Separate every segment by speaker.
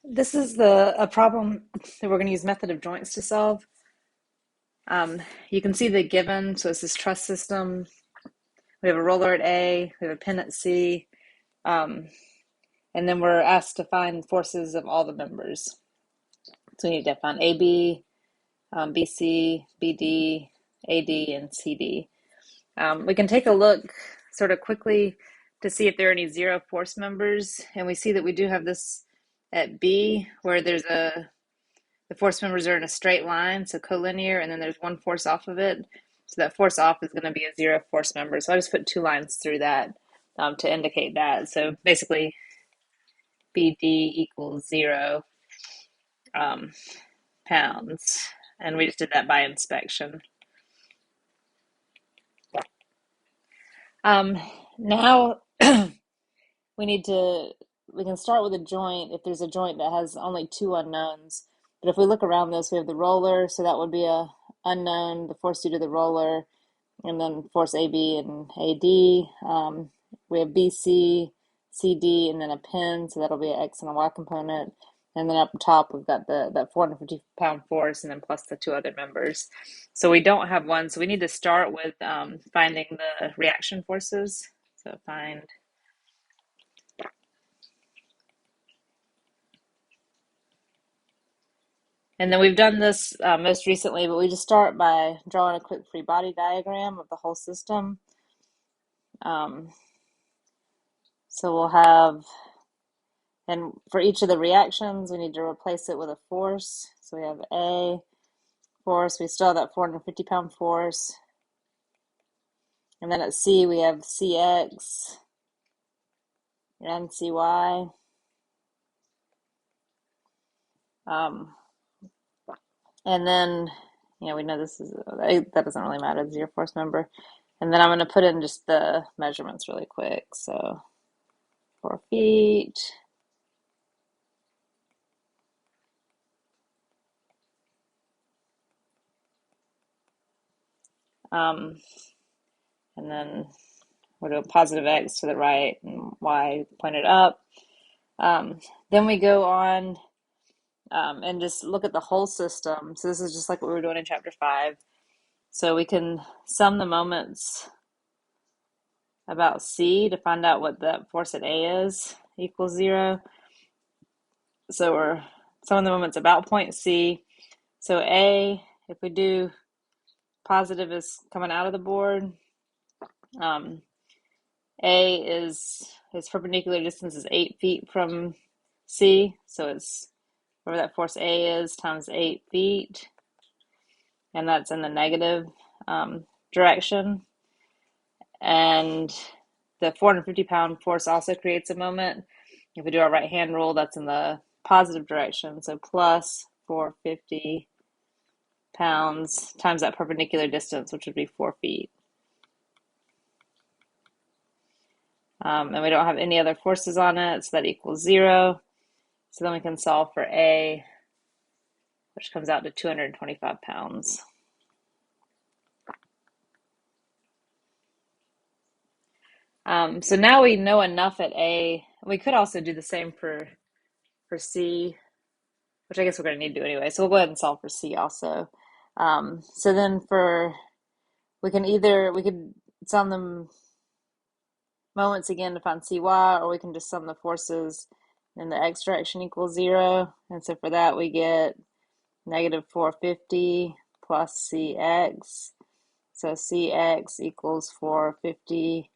Speaker 1: This is a problem that we're going to use method of joints to solve. You can see the given, so it's this truss system. We have a roller at A, we have a pin at C, and then we're asked to find forces of all the members. So we need to find AB, BC, BD, AD, and CD. We can take a look sort of quickly to see if there are any zero force members, and we see that we do have this at B, where the force members are in a straight line, so collinear, and then there's one force off of it. So that force off is going to be a zero force member. So I just put two lines through that to indicate that. So basically, BD equals 0 pounds. And we just did that by inspection. Now we can start with a joint if there's a joint that has only two unknowns. But if we look around this, we have the roller, so that would be a unknown, the force due to the roller, and then force AB and AD. We have BC, CD, and then a pin, so that'll be an X and a Y component. And then up top, we've got that 450-pound force, and then plus the two other members. So we don't have one, so we need to start with finding the reaction forces. So find. And then we've done this most recently, but we just start by drawing a quick free body diagram of the whole system. So we'll have, and for each of the reactions, we need to replace it with a force. So we have A force, we still have that 450-pound force. And then at C, we have CX and CY. And then, we know that doesn't really matter, the zero force member. And then I'm going to put in just the measurements really quick. So 4 feet. And then we'll do a positive X to the right and Y pointed up. Then we go on and just look at the whole system. So this is just like what we were doing in chapter 5. So we can sum the moments about C to find out what the force at A is, equals 0. So we're summing the moments about point C. So A, if we do positive is coming out of the board. A is its perpendicular distance is 8 feet from C, so it's whatever that force A is times 8 feet, and that's in the negative direction. And the 450-pound force also creates a moment. If we do our right-hand rule, that's in the positive direction, so plus 450 pounds times that perpendicular distance, which would be 4 feet. And we don't have any other forces on it, so that equals 0. So then we can solve for A, which comes out to 225 pounds. So now we know enough at A. We could also do the same for C, which I guess we're going to need to do anyway. So we'll go ahead and solve for C also. So then we could sum the moments again to find CY, or we can just sum the forces in the X direction equals 0. And so for that we get negative 450 plus CX. So CX equals 450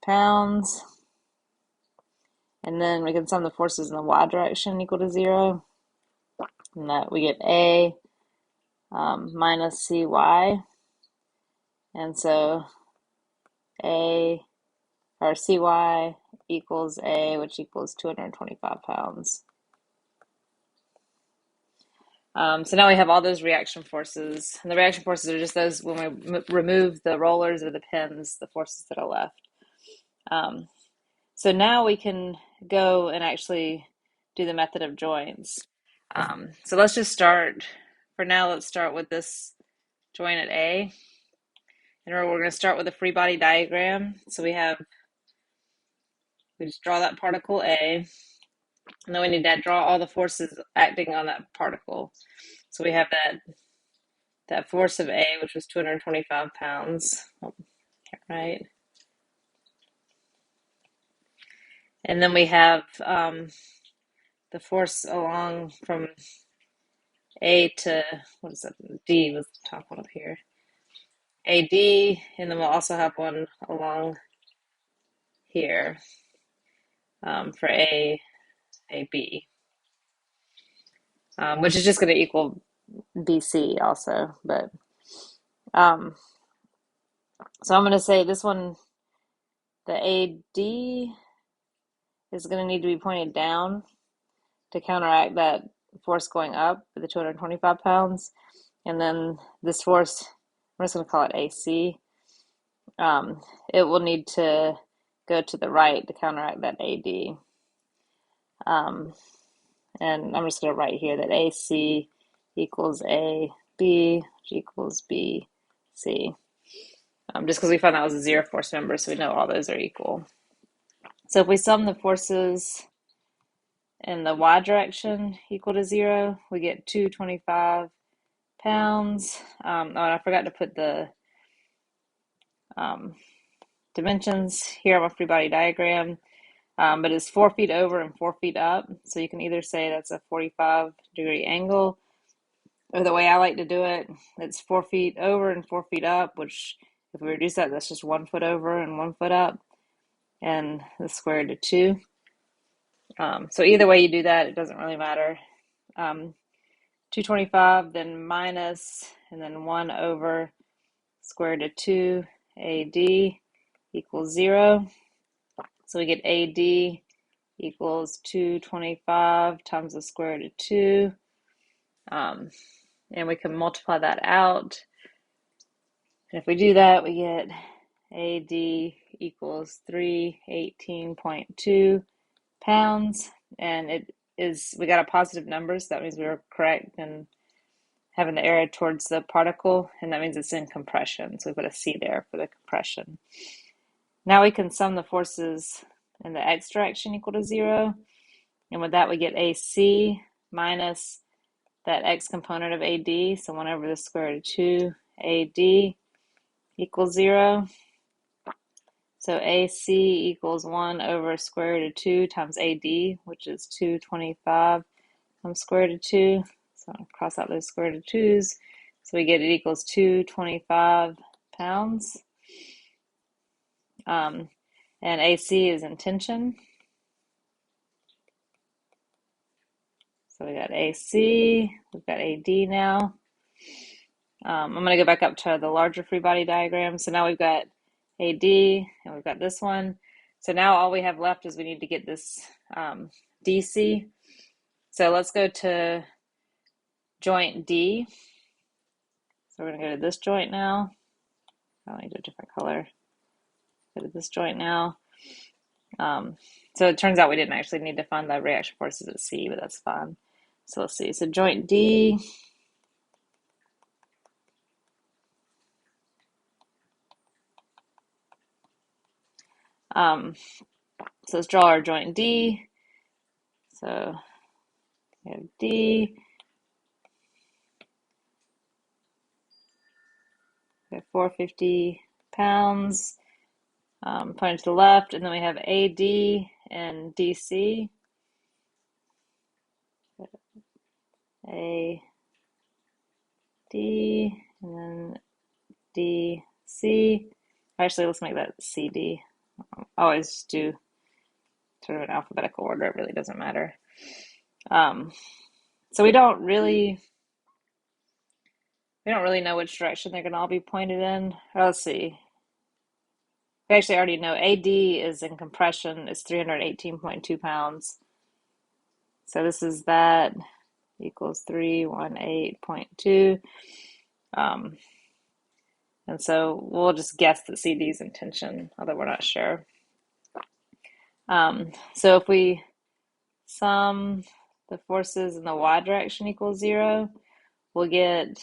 Speaker 1: pounds. And then we can sum the forces in the Y direction equal to 0. And that we get A minus CY. And so A or CY equals A, which equals 225 pounds. So now we have all those reaction forces. And the reaction forces are just those when we remove the rollers or the pins, the forces that are left. So now we can go and actually do the method of joints. So let's just start, for now, let's start with this joint at A. And we're going to start with a free body diagram. So we just draw that particle A. And then we need to draw all the forces acting on that particle. So we have that force of A, which was 225 pounds, right? And then we have the force along from A to, what is that? D was the top one up here. AD, and then we'll also have one along here for AB, which is just going to equal BC also. But um, so I'm going to say this one, the AD is going to need to be pointed down to counteract that force going up with the 225 pounds. And then this force, I'm just going to call it AC, it will need to go to the right to counteract that AD. And I'm just going to write here that AC equals AB, which equals BC. Just because we found that was a zero force member, so we know all those are equal. So if we sum the forces in the y direction equal to 0, we get 225 pounds. Oh, and I forgot to put the dimensions here on my free body diagram, but it's 4 feet over and 4 feet up. So you can either say that's a 45-degree angle, or the way I like to do it, it's 4 feet over and 4 feet up, which if we reduce that, that's just 1 foot over and 1 foot up, and the square root of 2. So either way you do that, it doesn't really matter. 225, then minus, and then 1 over square root of 2 AD equals 0. So we get AD equals 225 times the square root of 2. And we can multiply that out. And if we do that, we get AD equals 318.2 pounds. And it is, we got a positive number, so that means we were correct in having the arrow towards the particle, and that means it's in compression. So we put a C there for the compression. Now we can sum the forces in the x direction equal to 0. And with that, we get AC minus that x component of AD, so 1 over the square root of 2 AD equals 0. So AC equals 1 over square root of 2 times AD, which is 225 times square root of 2. So I'll cross out those square root of 2's. So we get it equals 225 pounds. And AC is in tension. So we got AC, we've got AD now. I'm going to go back up to the larger free body diagram. So now we've got AD and we've got this one. So now all we have left is we need to get this DC. So let's go to joint D. So we're going to go to this joint now. I'll need a different color. Go to this joint now. So it turns out we didn't actually need to find the reaction forces at C, but that's fine. So let's see. So joint D. So let's draw our joint D. So we have D. We have 450 pounds pointing to the left, and then we have AD and DC. AD and then DC. Actually, let's make that CD. I always do sort of an alphabetical order. It really doesn't matter. So we don't really know which direction they're going to all be pointed in. Let's see. We actually already know AD is in compression. It's 318.2 pounds. So this is that equals 318.2. And so we'll just guess that CD is in tension, although we're not sure. So if we sum the forces in the y direction equals 0, we'll get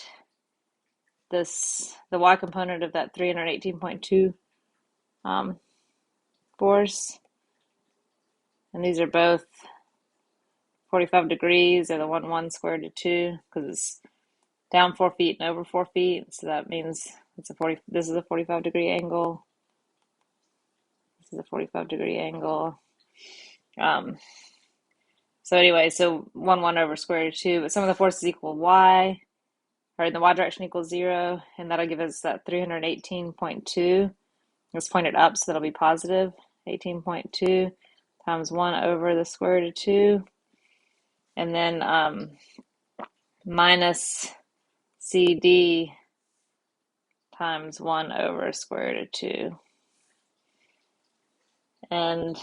Speaker 1: this, the y component of that 318.2 force. And these are both 45 degrees, or the 1 square root of 2, because it's down 4 feet and over 4 feet. So that means it's a 40, this is a 45-degree angle. This is a 45-degree angle. So anyway, so 1 over square root of 2, but some of the forces equal y, or in the y direction equals 0, and that'll give us that 318.2. Let's point it up, so that'll be positive. 18.2 times 1 over the square root of 2. And then minus CD times 1 over square root of 2. And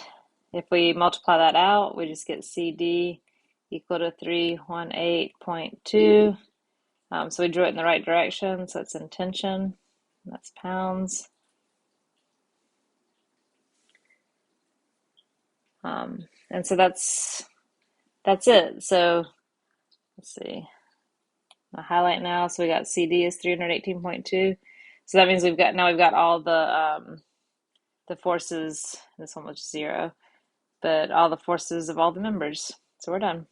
Speaker 1: if we multiply that out, we just get CD equal to 318.2. So we drew it in the right direction, so it's in tension. That's pounds. And so that's it. So let's see. I'll highlight now. So we got CD is 318.2. So that means we've got all the forces. This one was 0, but all the forces of all the members. So we're done.